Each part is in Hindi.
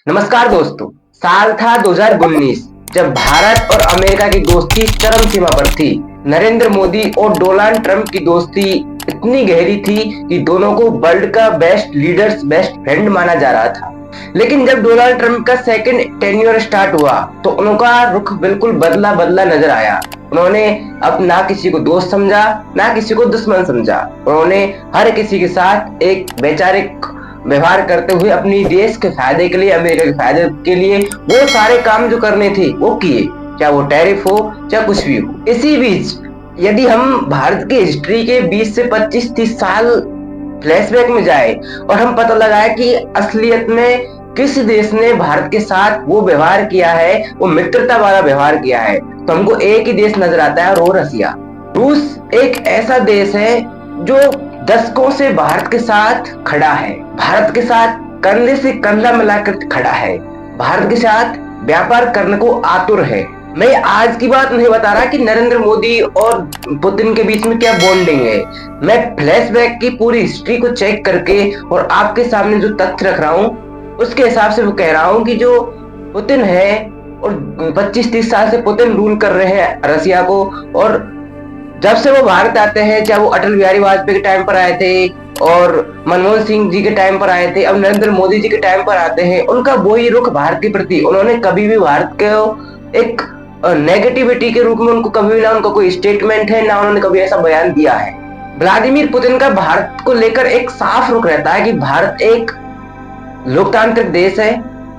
नमस्कार दोस्तों। साल था 2019 जब भारत और अमेरिका की दोस्ती चरम सीमा पर थी। नरेंद्र मोदी और डोनाल्ड ट्रंप की दोस्ती इतनी गहरी थी कि दोनों को वर्ल्ड का बेस्ट लीडर्स बेस्ट फ्रेंड माना जा रहा था। लेकिन जब डोनाल्ड ट्रंप का सेकंड टेन्योर स्टार्ट हुआ तो उनका रुख बिल्कुल बदला बदला नजर आया। उन्होंने अब ना किसी को दोस्त समझा ना किसी को दुश्मन समझा। उन्होंने हर किसी के साथ एक वैचारिक व्यवहार करते हुए अपनी देश के फायदे के लिए, अमेरिका के फायदे के लिए वो सारे काम जो करने थे वो किए, चाहे वो टैरिफ हो चाहे कुछ भी हो। इसी बीच यदि हम भारत की हिस्ट्री के 20 से 25-30 साल फ्लैशबैक में जाए और हम पता लगाए कि असलियत में किस देश ने भारत के साथ वो व्यवहार किया है, वो मित्रता वाला व्यवहार किया है, तो हमको एक ही देश नजर आता है और वो रसिया। रूस एक ऐसा देश है जो दशकों से भारत के साथ खड़ा है, भारत के साथ कंधे से कंधा मिलाकर खड़ा है, भारत के साथ व्यापार करने को आतुर है। मैं आज की बात नहीं बता रहा कि नरेंद्र मोदी और पुतिन के बीच में क्या बॉन्डिंग है। मैं फ्लैशबैक की पूरी हिस्ट्री को चेक करके और आपके सामने जो तथ्य रख रहा हूँ उसके हिसाब से वो कह रहा हूँ कि जो पुतिन है और 25-30 साल से पुतिन रूल कर रहे हैं रसिया को, और जब से वो भारत आते हैं, चाहे वो अटल बिहारी वाजपेयी के टाइम पर आए थे और मनमोहन सिंह जी के टाइम पर आए थे, अब नरेंद्र मोदी जी के टाइम पर आते हैं, उनका वही रुख भारत के प्रति। उन्होंने कभी भी भारत को एक नेगेटिविटी के रूप में उनको कभी भी, ना उनका कोई स्टेटमेंट है ना उन्होंने कभी ऐसा बयान दिया है। व्लादिमीर पुतिन का भारत को लेकर एक साफ रुख रहता है कि भारत एक लोकतांत्रिक देश है,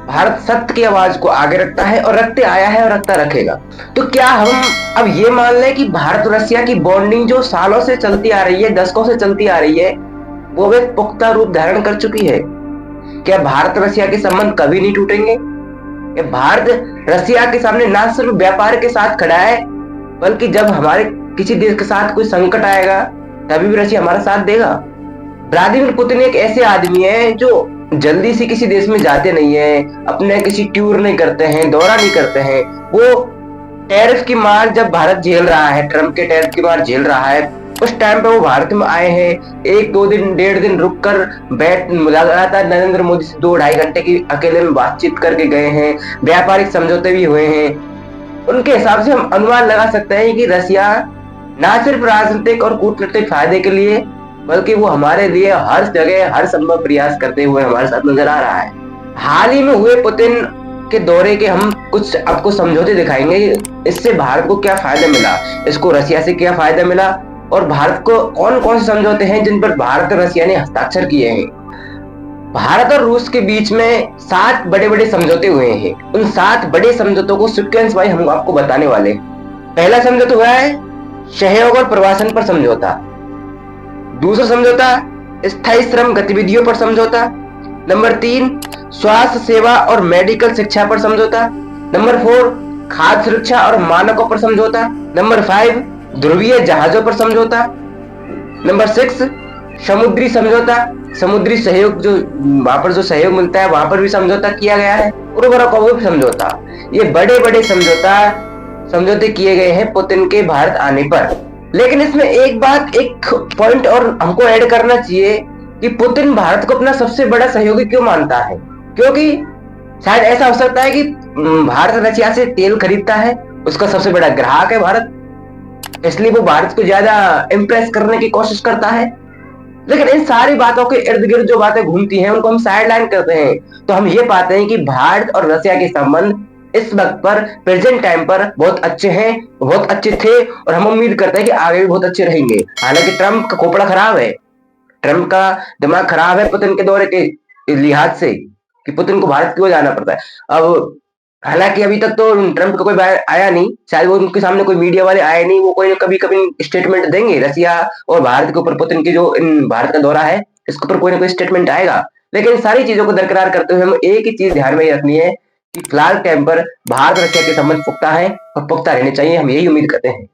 भारत सत्य की आवाज को आगे रखता है और रखते आया है और रखता रखेगा। तो क्या हम अब ये मान लें कि भारत और रसिया की बॉन्डिंग जो सालों से चलती आ रही है, दशकों से चलती आ रही है, वो एक पुख्ता रूप धारण कर चुकी है? क्या भारत रसिया के संबंध कभी नहीं टूटेंगे? क्या भारत रसिया के सामने ना सिर्फ व्यापार के साथ खड़ा है, बल्कि जब हमारे किसी देश के साथ कोई संकट आएगा तभी भी रसिया हमारा साथ देगा? व्लादिमीर पुतिन एक ऐसे आदमी है जो जल्दी से किसी देश में जाते नहीं है, अपने किसी टूर नहीं करते हैं, दौरा नहीं करते हैं। वो टैरिफ की मार जब भारत झेल रहा है, ट्रम्प के टैरिफ की मार झेल रहा है, उस टाइम पे वो भारत में आए हैं। एक दो दिन, डेढ़ दिन रुक कर बैठ लगातार नरेंद्र मोदी से 2-2.5 घंटे की अकेले में बातचीत करके गए हैं, व्यापारिक समझौते भी हुए हैं। उनके हिसाब से हम अनुमान लगा सकते हैं कि रसिया ना सिर्फ राजनीतिक और कूटनीतिक फायदे के लिए, बल्कि वो हमारे लिए हर जगह हर संभव प्रयास करते हुए हमारे साथ नजर आ रहा है। हाल ही में हुए पुतिन के दौरे के हम कुछ आपको समझौते दिखाएंगे। इससे भारत को क्या फायदा मिला, इसको रसिया से क्या फायदा मिला, और भारत को कौन कौन से समझौते हैं जिन पर भारत और रसिया ने हस्ताक्षर किए हैं। भारत और रूस के बीच में 7 बड़े बड़े समझौते हुए हैं। उन 7 बड़े समझौतों को सीक्वेंस वाइज हम आपको बताने वाले हैं। पहला समझौता हुआ है सहयोग और प्रवासन पर समझौता। दूसरा समझौता स्थायी श्रम गतिविधियों पर समझौता। नंबर 3 स्वास्थ्य सेवा और मेडिकल शिक्षा पर समझौता। नंबर 4 खाद्य सुरक्षा और मानकों पर समझौता। नंबर 5 ध्रुवीय जहाजों पर समझौता। नंबर 6 समुद्री समझौता, समुद्री सहयोग, जो वहां पर जो सहयोग मिलता है वहां पर भी समझौता किया गया है। उर्वरकों भी समझौता। ये बड़े बड़े समझौते किए गए हैं पुतिन के भारत आने पर। लेकिन इसमें एक बात, एक पॉइंट और हमको ऐड करना चाहिए कि पुतिन भारत को अपना सबसे बड़ा सहयोगी क्यों मानता है। क्योंकि शायद ऐसा हो सकता है कि भारत रशिया से तेल खरीदता है, उसका सबसे बड़ा ग्राहक है भारत, इसलिए वो भारत को ज्यादा इंप्रेस करने की कोशिश करता है। लेकिन इन सारी बातों के इर्द गिर्द जो बातें घूमती हैं उनको हम साइड लाइन करते हैं, तो हम ये पाते हैं कि भारत और रसिया के संबंध इस वक्त पर, प्रेजेंट टाइम पर बहुत अच्छे हैं, बहुत अच्छे थे, और हम उम्मीद करते हैं कि आगे भी बहुत अच्छे रहेंगे। हालांकि ट्रंप का खोपड़ा खराब है, ट्रंप का दिमाग खराब है पुतिन के दौरे के लिहाज से कि पुतिन को भारत क्यों जाना पड़ता है। अब हालांकि अभी तक तो ट्रंप का कोई बयान आया नहीं, शायद वो उनके सामने कोई मीडिया वाले आए नहीं, वो कोई कभी कभी स्टेटमेंट देंगे रसिया और भारत के ऊपर, पुतिन की जो इन भारत का दौरा है इसके ऊपर कोई ना कोई स्टेटमेंट आएगा। लेकिन सारी चीजों को दरकिरार करते हुए हमें एक ही चीज ध्यान में रखनी है कि फिलहाल टाइम पर भारत रशिया के संबंध पुख्ता है और पुख्ता रहने चाहिए, हम यही उम्मीद करते हैं।